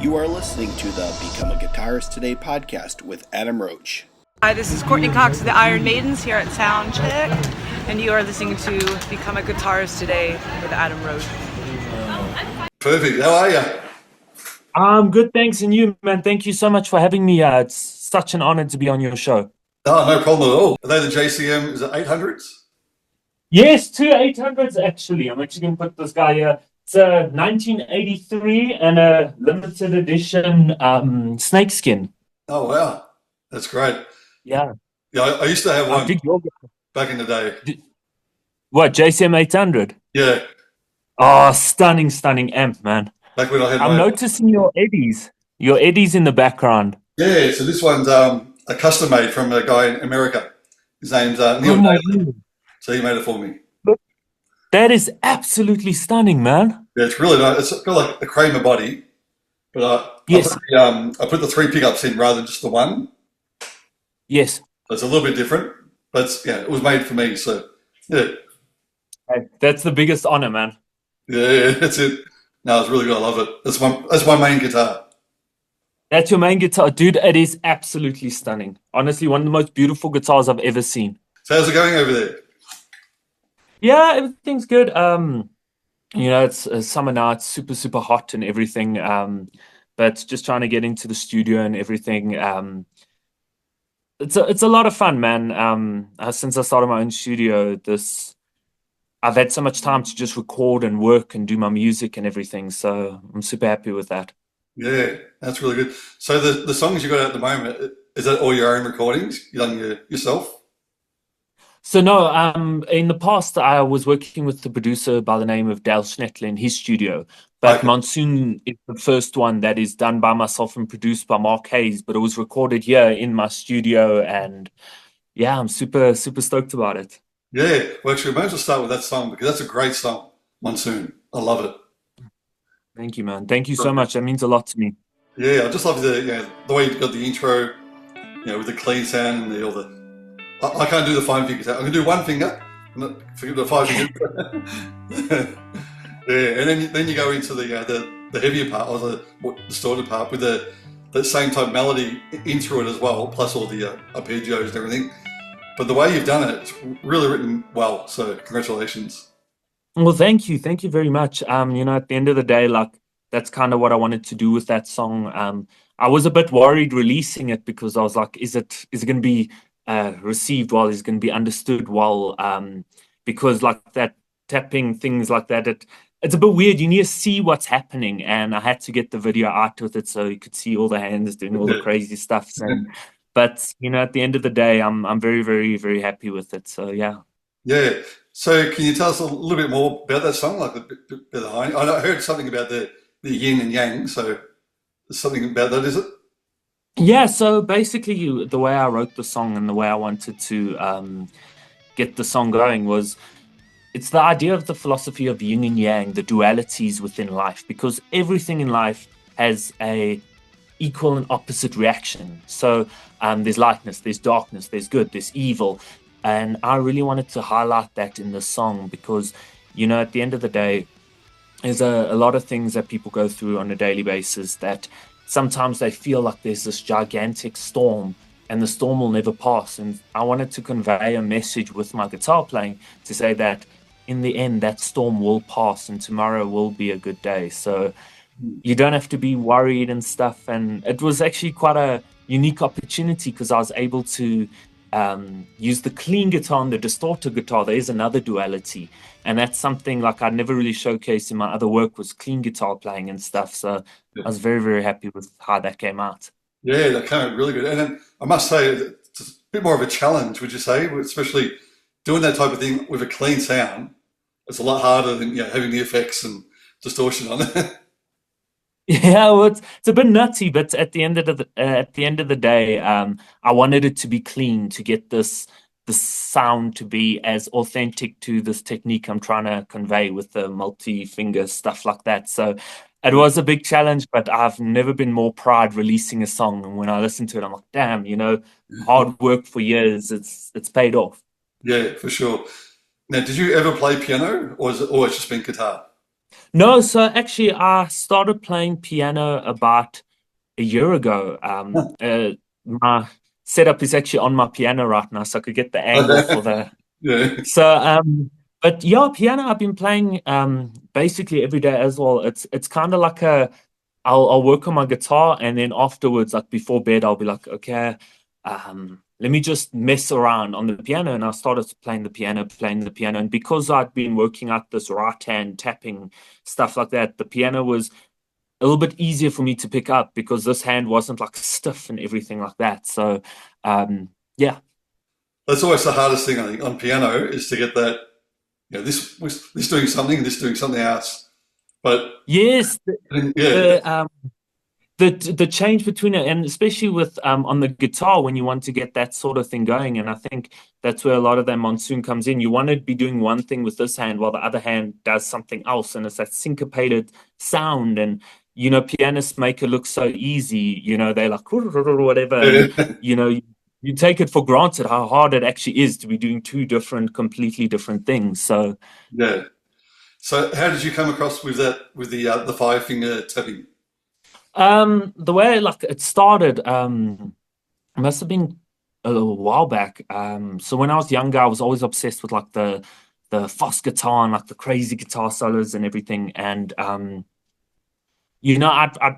You are listening to the Become a Guitarist Today podcast with Adam Roach. Hi, this is Courtney Cox of the Iron Maidens here at Soundcheck, and you are listening to Become a Guitarist Today with Adam Roach. Perfect. How are you? I'm good, thanks. And you, man, thank you so much for having me. It's such an honor to be on your show. Oh, no problem at all. Are they the JCM, is it 800s? Yes, two 800s, actually. I'm actually going to put this guy here. It's a 1983 and a limited edition snakeskin. Oh, wow. That's great. Yeah. Yeah, I used to have one your... back in the day. What, JCM 800? Yeah. Oh, stunning amp, man. Back when I had I'm noticing your eddies in the background. Yeah, so this one's a custom made from a guy in America. His name's Neil Halen. So he made it for me. That is absolutely stunning, man. Yeah, it's really nice. It's got like a Kramer body, but yes. I put the 3 pickups in rather than just the one. Yes. So it's a little bit different, but it was made for me. So, yeah. Hey, that's the biggest honor, man. Yeah, that's it. No, it's really good. I love it. That's my main guitar. That's your main guitar. Dude, it is absolutely stunning. Honestly, one of the most beautiful guitars I've ever seen. So how's it going over there? Yeah, everything's good. It's summer now. It's super hot and everything. But just trying to get into the studio and everything. It's a lot of fun, man. Since I started my own studio, I've had so much time to just record and work and do my music and everything. So I'm super happy with that. Yeah, that's really good. So the songs you got at the moment, is that all your own recordings? You done yourself? So no, in the past I was working with the producer by the name of Dale Schnettler in his studio. But okay. Monsoon is the first one that is done by myself and produced by Mark Hayes. But it was recorded here in my studio, and yeah, I'm super stoked about it. Yeah, well, actually, we might as well start with that song because that's a great song, Monsoon. I love it. Thank you, man. Thank you so much. That means a lot to me. Yeah, I just love the way you got the intro, with the clean sound and all the. I can't do the 5 fingers. I can do 1 finger, forget the 5 fingers. Yeah, and then you go into the heavier part or the more distorted part with that same type melody in through it as well, plus all the arpeggios and everything. But the way you've done it, it's really written well. So congratulations. Well, thank you very much. At the end of the day, like that's kind of what I wanted to do with that song. I was a bit worried releasing it because I was like, is it going to be received well? Is it going to be understood well? Because like that tapping things like that, it's a bit weird. You need to see what's happening, and I had to get the video out with it so you could see all the hands doing all the crazy stuff. So, but at the end of the day, I'm very happy with it. So yeah. Yeah. So can you tell us a little bit more about that song? Like I heard something about the yin and yang. So there's something about that, is it? Yeah. So basically, the way I wrote the song and the way I wanted to get the song going was. It's the idea of the philosophy of yin and yang, the dualities within life, because everything in life has a equal and opposite reaction. So there's lightness, there's darkness, there's good, there's evil. And I really wanted to highlight that in the song because, at the end of the day, there's a lot of things that people go through on a daily basis that sometimes they feel like there's this gigantic storm and the storm will never pass. And I wanted to convey a message with my guitar playing to say that in the end, that storm will pass and tomorrow will be a good day. So you don't have to be worried and stuff. And it was actually quite a unique opportunity because I was able to use the clean guitar and the distorted guitar. There is another duality. And that's something like I never really showcased in my other work was clean guitar playing and stuff. So I was very happy with how that came out. Yeah, that came out really good. And then I must say, it's a bit more of a challenge, would you say? Especially doing that type of thing with a clean sound. It's a lot harder than having the effects and distortion on it. Yeah, well, it's a bit nutty, but at the end of the day, I wanted it to be clean to get the sound to be as authentic to this technique I'm trying to convey with the multi-finger stuff like that. So it was a big challenge, but I've never been more proud releasing a song. And when I listen to it, I'm like, damn, hard work for years, it's paid off. Yeah, for sure. Now, did you ever play piano, or has it always just been guitar? No, so actually, I started playing piano about a year ago. My setup is actually on my piano right now, so I could get the angle for the. Yeah. So, but yeah, piano I've been playing basically every day as well. It's kind of like I'll work on my guitar, and then afterwards, like before bed, I'll be like, okay, let me just mess around on the piano. And I started playing the piano. And because I'd been working out this right hand tapping stuff like that, the piano was a little bit easier for me to pick up because this hand wasn't like stiff and everything like that. So, yeah. That's always the hardest thing, I think, on piano is to get that, this doing something, this doing something else. But Yes, yeah, the the change between it, and especially with on the guitar when you want to get that sort of thing going, and I think that's where a lot of that Monsoon comes in. You want to be doing one thing with this hand while the other hand does something else, and it's that syncopated sound. And pianists make it look so easy. They're like whatever, and yeah, you take it for granted how hard it actually is to be doing two different, completely different things. So. yeah. So how did you come across with that, with the 5 finger tapping? The way like it started, it must have been a little while back. So when I was younger, I was always obsessed with like the fast guitar and like the crazy guitar solos and everything. And I'd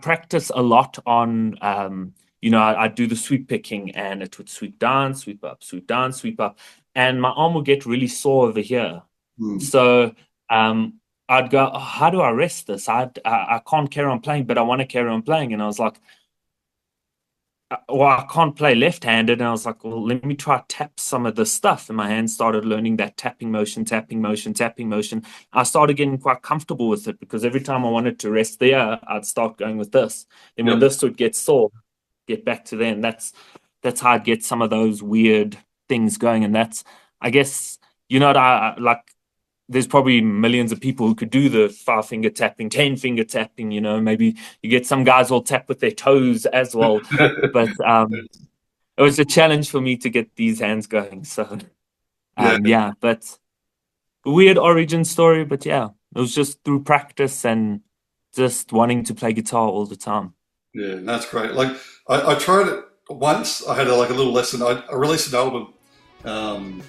practice a lot on I'd do the sweep picking and it would sweep down, sweep up, sweep down, sweep up, and my arm would get really sore over here. Hmm. So I'd go, oh, how do I rest this? I can't carry on playing, but I want to carry on playing. And I was like, well, I can't play left-handed. And I was like, well, let me try tap some of the stuff. And my hands started learning that tapping motion, tapping motion, tapping motion. I started getting quite comfortable with it because every time I wanted to rest there, I'd start going with this. Then when Yep. this would get sore, get back to then. That's how I'd get some of those weird things going. And that's, I guess, like there's probably millions of people who could do the 5 finger tapping, 10 finger tapping, maybe you get some guys will tap with their toes as well. But it was a challenge for me to get these hands going. So Yeah, yeah, but weird origin story, but yeah, it was just through practice and just wanting to play guitar all the time. yeah, that's great. Like I tried it once. I had like a little lesson. I released an album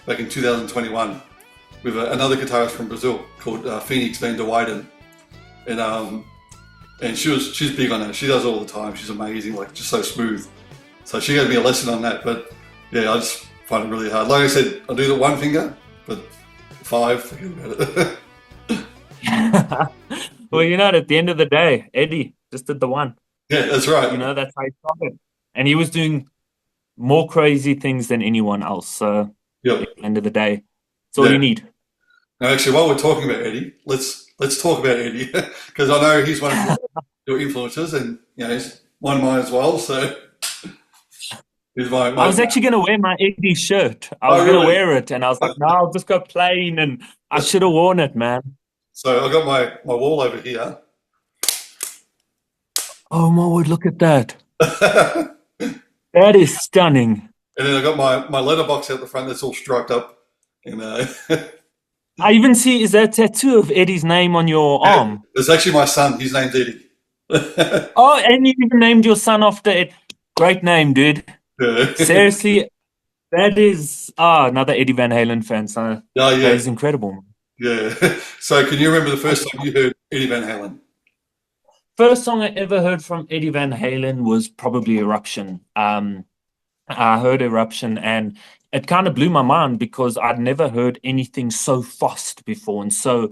back in 2021 with another guitarist from Brazil called Phoenix Van der Weyden, and she's big on that. She does it all the time. She's amazing, like just so smooth. So she gave me a lesson on that. But yeah, I just find it really hard. Like I said, I do the 1 finger, but 5, forget about it. Well, at the end of the day, Eddie just did the one. Yeah, that's right. That's how he started. And he was doing more crazy things than anyone else. So Yep. at the end of the day, it's all Yeah. you need. Now, actually, while we're talking about Eddie, let's talk about Eddie because I know he's one of your influences, and he's one of mine as well. So he's my. I was actually going to wear my Eddie shirt. I was Oh, going to really? wear it, and I was like, no, I'll just go plain. And I should have worn it, man. So I got my wall over here. Oh, my word, look at that. And That is stunning. then I got my letterbox out the front that's all striped up. And I even see, is there a tattoo of Eddie's name on your arm? it's actually my son. His name's Eddie. Oh, and you even named your son after it. Great name, dude. Yeah. Seriously, that is another Eddie Van Halen fan. So Oh, that yeah. is incredible. Yeah. So can you remember the first time you heard Eddie Van Halen? First song I ever heard from Eddie Van Halen was probably Eruption. I heard Eruption and it kind of blew my mind because I'd never heard anything so fast before. And so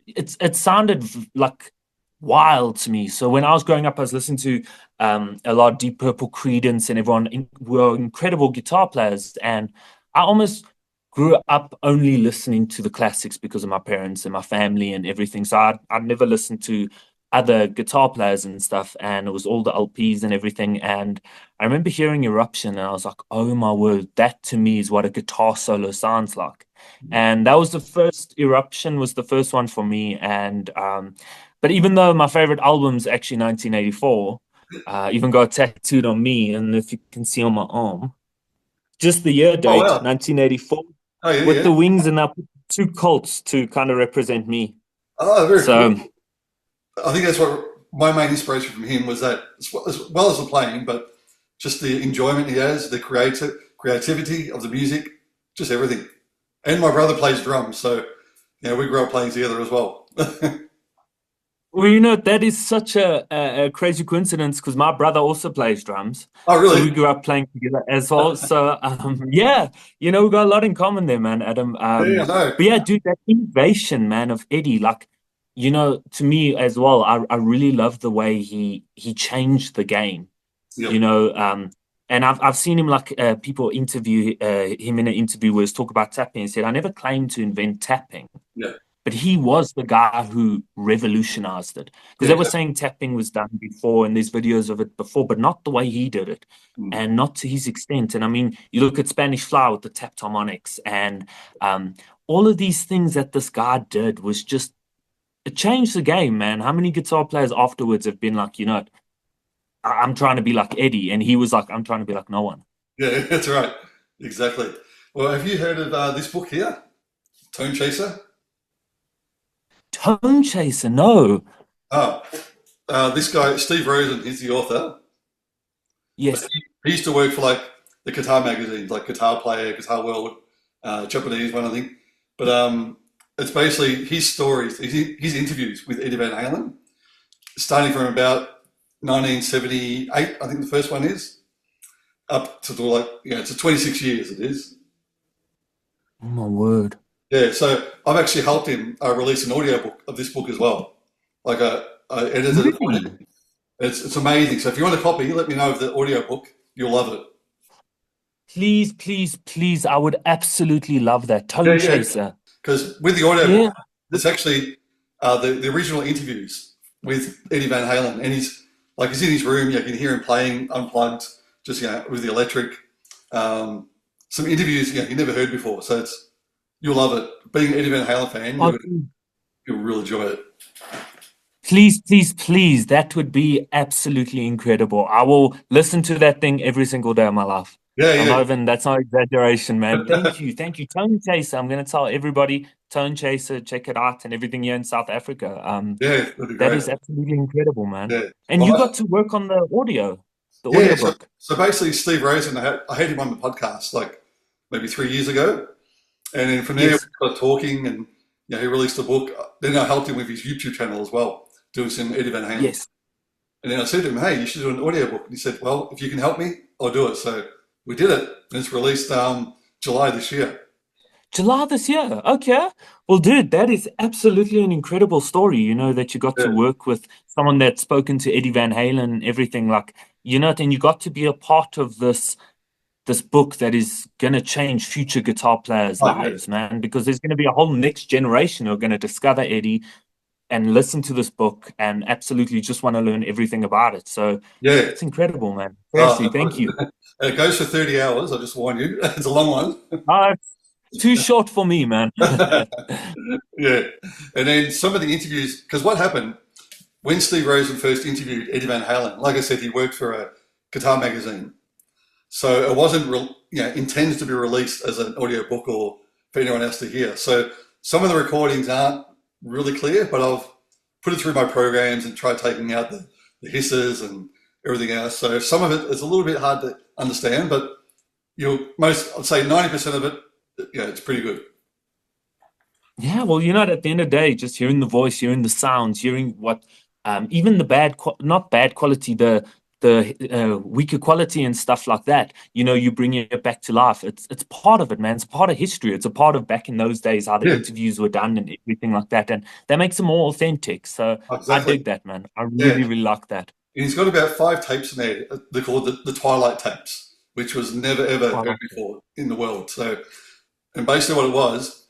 it sounded like wild to me. So when I was growing up, I was listening to a lot of Deep Purple, Creedence, and everyone were incredible guitar players. And I almost grew up only listening to the classics because of my parents and my family and everything. So I'd never listened to other guitar players and stuff, and it was all the LPs and everything. And I remember hearing Eruption, and I was like, "Oh my word, that to me is what a guitar solo sounds like." And that was the first Eruption was the first one for me. And but even though my favorite album's actually 1984, even got tattooed on me, and if you can see on my arm, just the year Oh, date, wow. 1984, Oh, yeah, with yeah. the wings, and I put two Colts to kind of represent me. Oh, very So cool. I think that's what my main inspiration from him was, that as well as the playing, but just the enjoyment he has, the creativity of the music, just everything. And my brother plays drums, so we grew up playing together as well. Well, that is such a crazy coincidence because my brother also plays drums. Oh, So really? we grew up playing together as well. So, yeah, we got a lot in common there, man, Adam. Yeah, I know. But yeah, dude, that innovation, man, of Eddie, like, to me as well, I really love the way he changed the game, Yep. And I've seen him, like, people interview him in an interview where he's talk about tapping and said, I never claimed to invent tapping. Yeah. But he was the guy who revolutionized it. Because they were saying tapping was done before and there's videos of it before, but not the way he did it and not to his extent. And I mean, you look at Spanish Fly with the tapped harmonics and all of these things that this guy did was just, it changed the game, man. How many guitar players afterwards have been like, I'm trying to be like Eddie. And he was like, I'm trying to be like no one. Yeah, that's right. Exactly. Well, have you heard of this book here, Tonechaser? Tonechaser, no. Oh, this guy, Steve Rosen, he's the author. Yes. He used to work for like the guitar magazines, like Guitar Player, Guitar World, Japanese one, I think. But it's basically his stories, his interviews with Eddie Van Halen, starting from about 1978, I think the first one is, up to it's 26 years it is. Oh my word. Yeah, so I've actually helped him release an audiobook of this book as well. Like I edited it for him. It's amazing. So if you want a copy, let me know of the audiobook. You'll love it. Please, please, please. I would absolutely love that. Tonechaser. Because with the audiobook, it's actually the original interviews with Eddie Van Halen. And he's in his room, you can hear him playing unplugged, just with the electric. Some interviews you never heard before. So you'll love it. Being an Eddie Van Halen fan, you'll really enjoy it. Please, please, please. That would be absolutely incredible. I will listen to that thing every single day of my life. Yeah. That's no exaggeration, man. Thank you. Thank you. Tonechaser. I'm going to tell everybody, Tonechaser, check it out and everything here in South Africa. That is absolutely incredible, man. Yeah. And you got to work on the audio, audiobook. So basically, Steve Rosen, I had him on the podcast like maybe 3 years ago. And then from there, we got talking and he released a book. Then I helped him with his YouTube channel as well, doing some Eddie Van Halen. Yes. And then I said to him, hey, you should do an audiobook. And he said, well, if you can help me, I'll do it. So we did it. And it's released July this year. July this year. Okay. Well, dude, that is absolutely an incredible story, that you got to work with someone that's spoken to Eddie Van Halen and everything, like, and you got to be a part of this book that is going to change future guitar players' lives, man, because there's going to be a whole next generation who are going to discover Eddie and listen to this book and absolutely just want to learn everything about it. So it's incredible, man. Seriously, thank you. It goes for 30 hours, I just warn you. It's a long one. It's too short for me, man. Yeah. And then some of the interviews, because what happened when Steve Rosen first interviewed Eddie Van Halen, like I said, he worked for a guitar magazine. So it wasn't intended to be released as an audio book or for anyone else to hear. So some of the recordings aren't really clear, but I've put it through my programs and tried taking out the hisses and everything else. So some of it is a little bit hard to understand, but I'd say 90% of it, it's pretty good. Yeah, well, at the end of the day, just hearing the voice, hearing the sounds, hearing what, even the not bad quality, the weaker quality and stuff like that, you bring it back to life. It's part of it, man. It's part of history. It's a part of back in those days, how the interviews were done and everything like that. And that makes them more authentic. So exactly. I dig that, man. I really, really like that. And he's got about 5 tapes in there. They're called the Twilight tapes, which was never, ever heard before in the world. So, and basically what it was,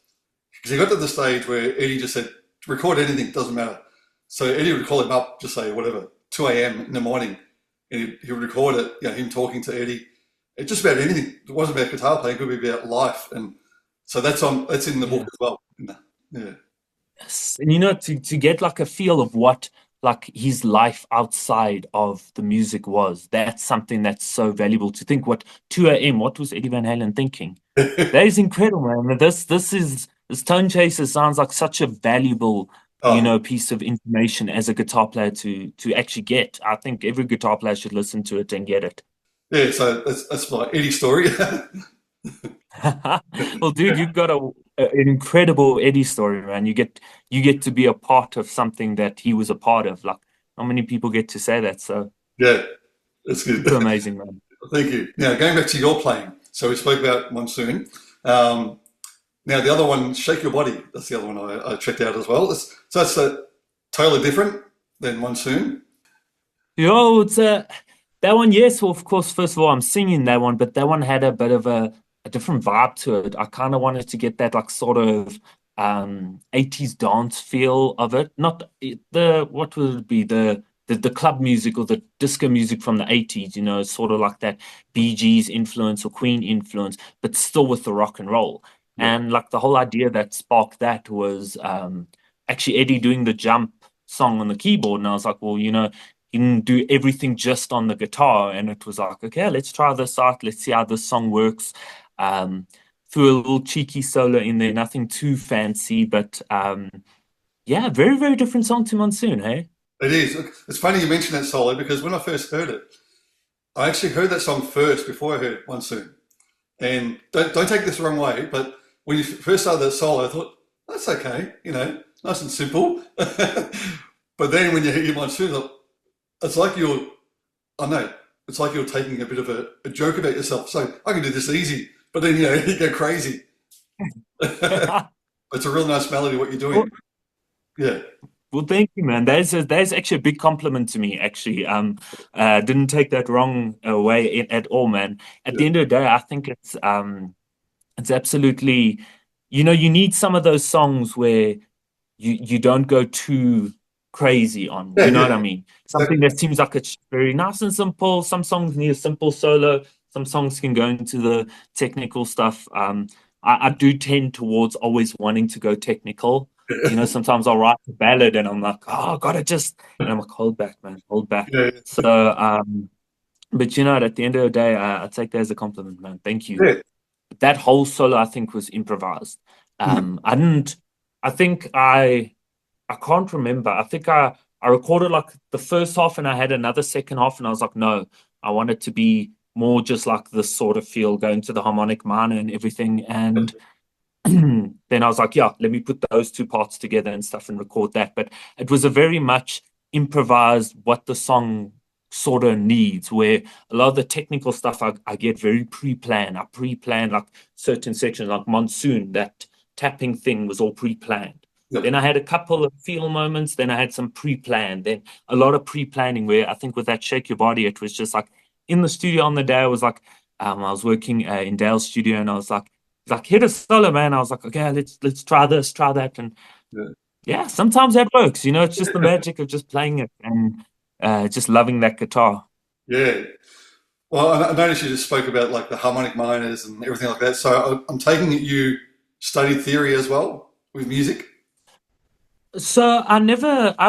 because he got to the stage where Eddie just said, record anything, doesn't matter. So Eddie would call him up, just say, whatever, 2 a.m. in the morning. And he would record it, him talking to Eddie. It's just about anything. It wasn't about guitar playing. It could be about life. And so that's in the book as well. Yeah. Yes. And, to get like a feel of what like his life outside of the music was, that's something that's so valuable to think. What 2 a.m., what was Eddie Van Halen thinking? That is incredible, man. This Tonechaser sounds like such a valuable Oh, piece of information as a guitar player to actually get. I think every guitar player should listen to it and get it. yeah. So that's my Eddie story. Well, dude, you've got an incredible Eddie story, man. You get to be a part of something that he was a part of. Like, how many people get to say that? So Yeah, that's good. super amazing, man. Thank you. Now, going back to your playing. So we spoke about Monsoon. Um, Now, the other one, Shake Your Body, that's the other one I checked out as well. So that's totally different than Monsoon. Yo, it's that one. Yes, well, of course. First of all, I'm singing that one, but that one had a bit of a different vibe to it. I kind of wanted to get that like sort of 80s dance feel of it. Not the what would it be the club music or the disco music from the 80s. Sort of like that Bee Gees influence or Queen influence, but still with the rock and roll. Yeah. And like the whole idea that sparked that was actually Eddie doing the jump song on the keyboard, and I was like, well, he didn't do everything just on the guitar. And it was like, okay, let's try this out. Let's see how this song works. Um, Threw a little cheeky solo in there, nothing too fancy, but yeah, very, very different song to Monsoon, hey? It is. It's funny you mention that solo because when I first heard it, I actually heard that song first before I heard Monsoon. And don't take this the wrong way, but when you first started that solo, I thought, that's okay, nice and simple. But then when you hear Monsoon, it's like I know, it's like you're taking a bit of a joke about yourself. So I can do this easy, but then, you go crazy. It's a real nice melody what you're Well, doing. Yeah. well, thank you, man. That's actually a big compliment to me, actually. Didn't take that wrong way at all, man. At Yeah. the end of the day, I think it's absolutely, you need some of those songs where you don't go too crazy on, Yeah, you know yeah. what I mean? That- Something that seems like it's very nice and simple. Some songs need a simple solo. Some songs can go into the technical stuff. I do tend towards always wanting to go technical. Sometimes I'll write a ballad and I'm like, oh, gotta and I'm like, hold back, man, hold back. yeah, So, but at the end of the day, I take that as a compliment, man. Thank you. yeah. That whole solo, I think, was improvised. Mhm. I didn't. I think I can't remember. I think I recorded like the first half and I had another second half and I was like, no, I want it to be more just like this sort of feel, going to the harmonic minor and everything. And then I was like, yeah, let me put those two parts together and stuff and record that. But it was a very much improvised what the song sort of needs, where a lot of the technical stuff I get very pre-planned. I pre-plan like certain sections, like Monsoon, that tapping thing was all pre-planned. Yeah. Then I had a couple of feel moments, then I had some pre-planned, then a lot of pre-planning where I think with that Shake Your Body, it was just like in the studio on the day, I was like, I was working in Dale's studio and I was like, hit a solo, man. I was like, okay, let's try this, try that, and Yeah. yeah, sometimes that works. It's just the magic of just playing it and just loving that guitar. Yeah. Well, I noticed you just spoke about like the harmonic minors and everything like that. So I'm taking it you studied theory as well with music. So I've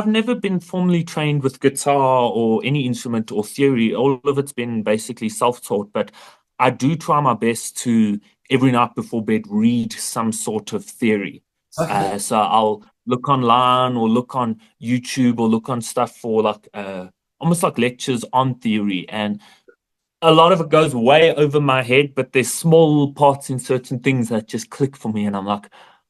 never been formally trained with guitar or any instrument or theory. All of it's been basically self-taught, but I do try my best to every night before bed read some sort of theory. Okay. So I'll look online or look on YouTube or look on stuff for like almost like lectures on theory, and a lot of it goes way over my head, but there's small parts in certain things that just click for me, and I'm like,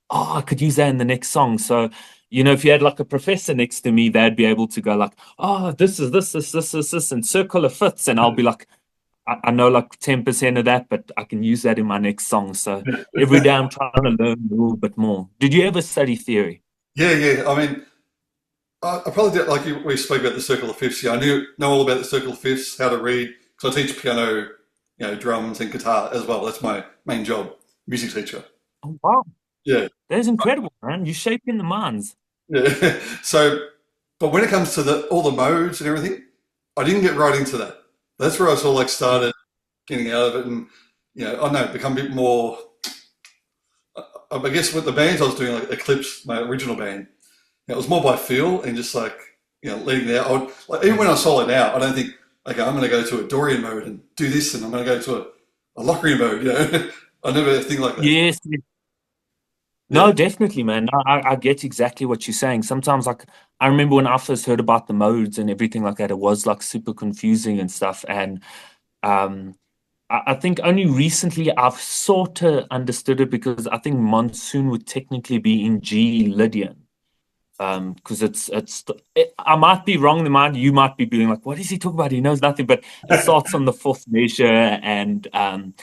oh, I could use that in the next song. So, if you had like a professor next to me, they'd be able to go like, oh, this is this, and circle of fifths, and I'll be like, I know like 10% of that, but I can use that in my next song. So every day I'm trying to learn a little bit more. Did you ever study theory? Yeah, yeah. I mean, I probably did like we spoke about the circle of fifths. Yeah, I know all about the circle of fifths, how to read. Because I teach piano, drums and guitar as well. That's my main job, music teacher. Oh, wow. Yeah, That's incredible, man. You're shaping the minds. yeah. So, but when it comes to all the modes and everything, I didn't get right into that. That's where I sort of like started getting out of it, and I don't know, become a bit more. I guess with the bands I was doing, like Eclipse, my original band, it was more by feel and just like leading it out. Like even when I solo now, I don't think okay, I'm going to go to a Dorian mode and do this, and I'm going to go to a Locrian mode. I never think like that. Yes. No, definitely, man. No, I get exactly what you're saying. Sometimes, like, I remember when I first heard about the modes and everything like that, it was like super confusing and stuff. And um, I think only recently I've sort of understood it because I think Monsoon would technically be in G Lydian. Because I might be wrong. You might be being like, "What is he talking about? He knows nothing." But it starts on the fourth measure, and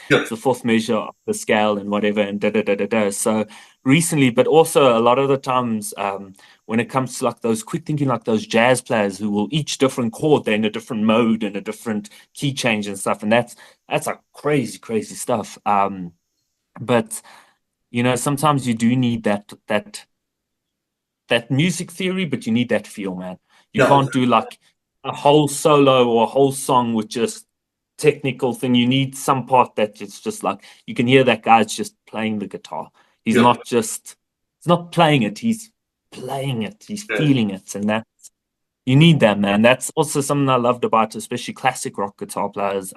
Yeah, it's the fourth measure of the scale, and whatever, and da da da da da. So recently, but also a lot of the times, when it comes to like those quick thinking, like those jazz players who will each different chord, they're in a different mode and a different key change and stuff, and that's like crazy, crazy stuff. But sometimes you do need that music theory, but you need that feel, man. You yeah, can't do like a whole solo or a whole song with just technical thing. You need some part that it's just like you can hear that guy's just playing the guitar. yeah, He's not playing it, he's playing it, he's yeah. feeling it. And that you need that, man. That's also something I loved about especially classic rock guitar players.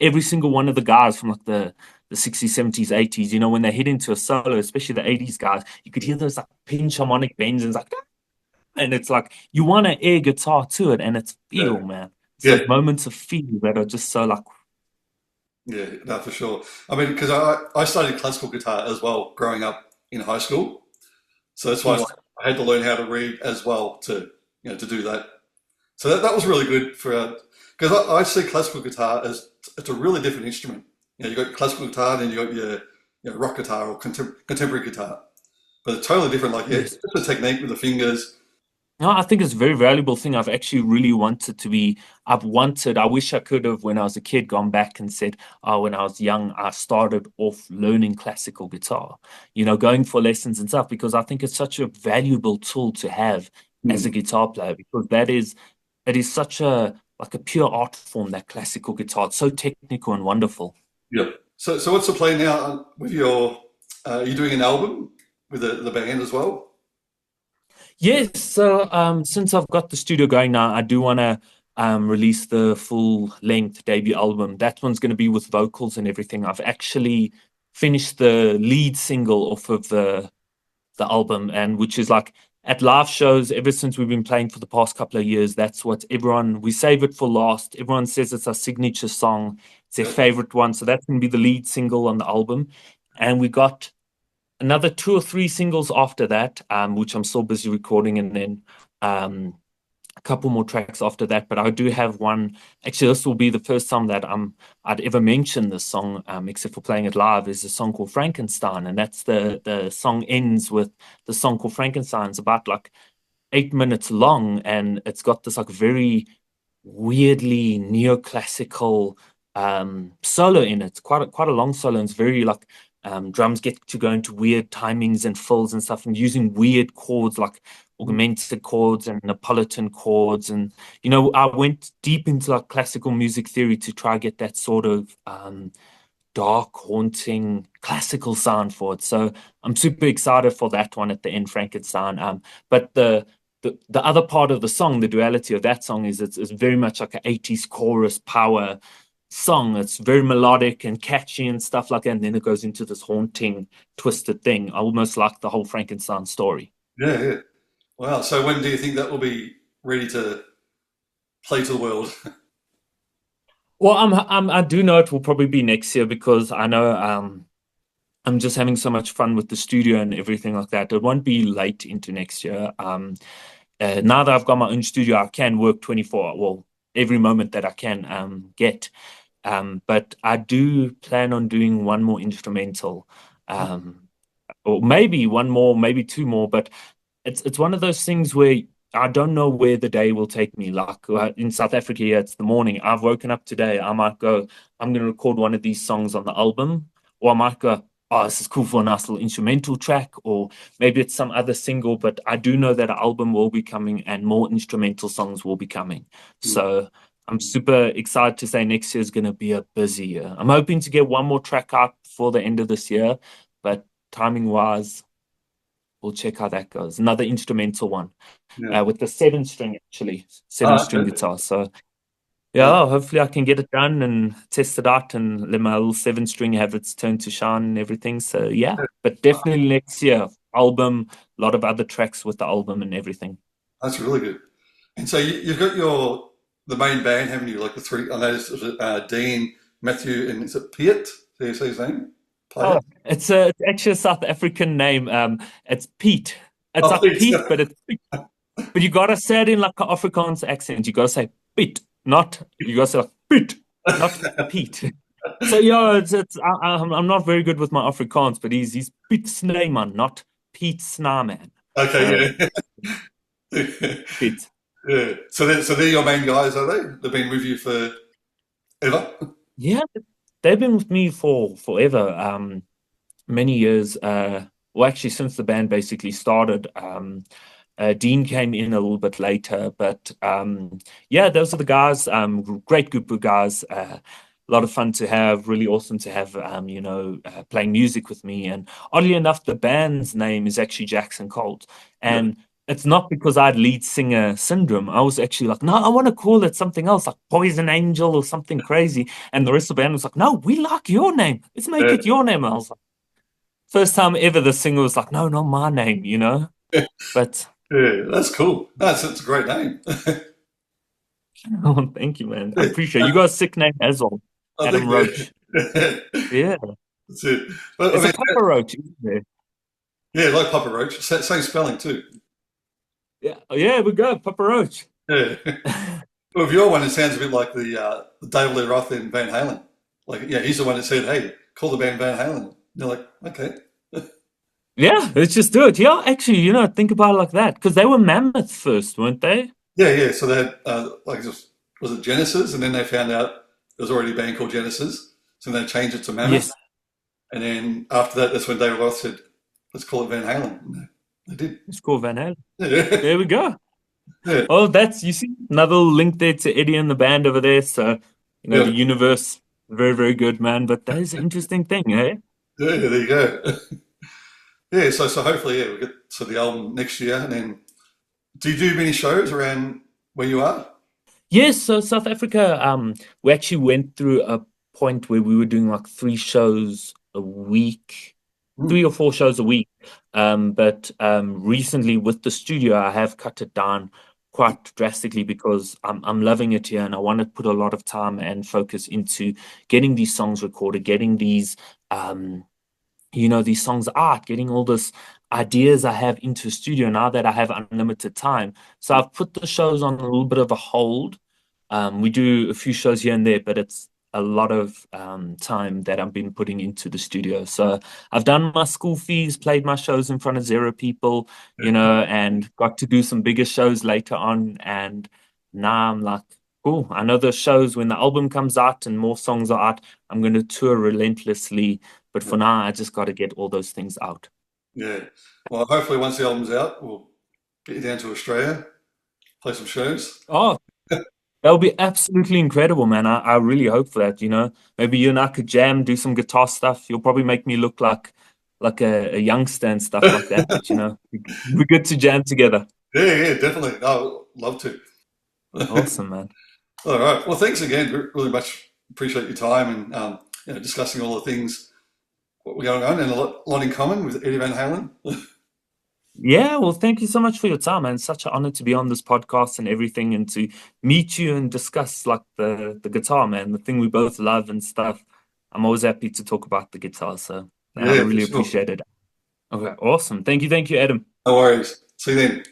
Every single one of the guys from like the 60s, 70s, 80s, when they hit into a solo, especially the 80s guys, you could hear those like pinch harmonic bends and it's like, and it's like you want to air guitar to it and it's Yeah. feel, man. It's Yeah, those moments of feel that are just so like, yeah, no, for sure. I mean, because I studied classical guitar as well growing up in high school, so that's why like, yes, I had to learn how to read as well to do that. So that was really good for because I see classical guitar as it's a really different instrument. You got classical guitar, then you got your rock guitar or contemporary guitar, but it's totally different. Like yeah, yes. just the technique with the fingers. No, I think it's a very valuable thing. I've actually really I wish I could have, when I was a kid, gone back and said, oh, when I was young, I started off learning classical guitar, going for lessons and stuff, because I think it's such a valuable tool to have as a Mm, guitar player, because it is such like a pure art form, that classical guitar. It's so technical and wonderful. yeah. So what's the plan now with your? Are you doing an album with the band as well? Yes, so since I've got the studio going now, I do want to release the full length debut album. That one's going to be with vocals and everything. I've actually finished the lead single off of the album, and which is like at live shows ever since we've been playing for the past couple of years. That's what we save it for last. Everyone says it's our signature song, it's their Yeah. favorite one. So that's going to be the lead single on the album, and we got another two or three singles after that, which I'm still busy recording, and then um, a couple more tracks after that. But I do have one. Actually, this will be the first time that I'd ever mention this song, except for playing it live. Is a song called Frankenstein, and that's the song ends with the song called Frankenstein. It's about like 8 minutes long, and it's got this like very weirdly neoclassical solo in it. It's quite a long solo, and it's very like drums get to go into weird timings and fills and stuff, and using weird chords like augmented chords and Neapolitan chords, and I went deep into like classical music theory to try get that sort of dark, haunting, classical sound for it. So I'm super excited for that one at the end, Frankenstein. But the other part of the song, the duality of that song is it's very much like an 80s chorus power song. It's very melodic and catchy and stuff like that. And then it goes into this haunting, twisted thing, almost like the whole Frankenstein story. Yeah, yeah. Wow. So when do you think that will be ready to play to the world? Well, I do know it will probably be next year because I know I'm just having so much fun with the studio and everything like that. It won't be late into next year. Now that I've got my own studio, I can work 24, well, every moment that I can get. But I do plan on doing one more instrumental, um, or maybe one more, maybe two more. But it's one of those things where I don't know where the day will take me. Like in South Africa, here, it's the morning. I've woken up today. I might go, I'm going to record one of these songs on the album, or I might go, oh, this is cool for a nice little instrumental track, or maybe it's some other single. But I do know that an album will be coming and more instrumental songs will be coming. So I'm super excited to say next year is going to be a busy year. I'm hoping to get one more track out before the end of this year, but timing wise, we'll check how that goes. Another instrumental one Yeah. with the seven string, actually, seven Ah, string okay. guitar. So Yeah, hopefully I can get it done and test it out and let my little 7 string have its turn to shine and everything. So yeah, but definitely next year, album, a lot of other tracks with the album and everything. That's really good. And so you've got the main band, haven't you? Like the three. I noticed it was Dean, Matthew, and is it Piet? Do you say his name? Player. Oh, it's actually a South African name. It's Pete. It's Oh, like Pete. Pete, but it's Pete. But you gotta say it in like an Afrikaans accent. You gotta say Pete, not you gotta say like Pete, not Pete. So yeah, I'm not very good with my Afrikaans, but he's Piet Snyman, not Pete Snaman. So Okay, yeah. Piet. Yeah. So they're your main guys, are they? They've been with you for ever? Yeah, they've been with me for forever. Many years. Well, actually, since the band basically started. Dean came in a little bit later, but yeah, those are the guys. Great group of guys. A lot of fun to have. Really awesome to have. Playing music with me. And oddly enough, the band's name is actually Jackson Colt, Yeah. and it's not because I had lead singer syndrome. I was actually like, no, I want to call it something else, like Poison Angel or something crazy. And the rest of the band was like, no, we like your name. Let's make Yeah. it your name. I was like, first time ever the singer was like, no, not my name. But Yeah, that's cool. That's a great name. oh, thank you, man. I appreciate it. You got a sick name as well. I Adam think Roach. that, Yeah. that's it. But I It's a mean, Papa Roach, isn't there? yeah, like Papa Roach, same spelling too. Yeah. Oh, yeah, we go. Papa Roach. Yeah. Well, with your one, it sounds a bit like the David Lee Roth in Van Halen. Like, yeah, he's the one that said, "Hey, call the band Van Halen." And you're like, okay. Yeah, let's just do it. Yeah, actually, think about it like that. Because they were Mammoth first, weren't they? Yeah, yeah. So they had like was it Genesis, and then they found out there was already a band called Genesis, so they changed it to Mammoth. Yes. And then after that, that's when David Roth said, "Let's call it Van Halen." And they did. It's called Van Halen. Yeah, There we go. yeah, Oh, you see, another link there to Eddie and the band over there. So, yeah, the universe, very, very good, man. But that is an interesting thing, eh? yeah. There you go. Yeah, so hopefully, yeah, we get to the album next year, and then do you do many shows around where you are? Yes, so South Africa, we actually went through a point where we were doing like 3 shows a week, Mm, 3 or 4 shows a week. But recently with the studio, I have cut it down quite drastically because I'm loving it here and I want to put a lot of time and focus into getting these songs recorded, getting um, these songs out, getting all this ideas I have into a studio now that I have unlimited time. So I've put the shows on a little bit of a hold. We do a few shows here and there, but it's a lot of time that I've been putting into the studio. So I've done my school fees, played my shows in front of 0 people, and got to do some bigger shows later on. And now I'm like, cool. I know the shows when the album comes out and more songs are out, I'm going to tour relentlessly. But for now, I just got to get all those things out. yeah. Well, hopefully, once the album's out, we'll get you down to Australia, play some shows. Oh, that would be absolutely incredible, man. I really hope for that, Maybe you and I could jam, do some guitar stuff. You'll probably make me look like a youngster and stuff like that. But we're good to jam together. Yeah, yeah, definitely. I'd love to. Awesome, man. All right. Well, thanks again. Really much appreciate your time and discussing all the things what we're going on and a lot in common with Eddie Van Halen. Yeah, well, thank you so much for your time, man. It's such an honor to be on this podcast and everything and to meet you and discuss like the guitar, man, the thing we both love and stuff. I'm always happy to talk about the guitar, so I Yeah, for really sure. appreciate it. Okay, awesome. Thank you, Adam. No worries. See you then.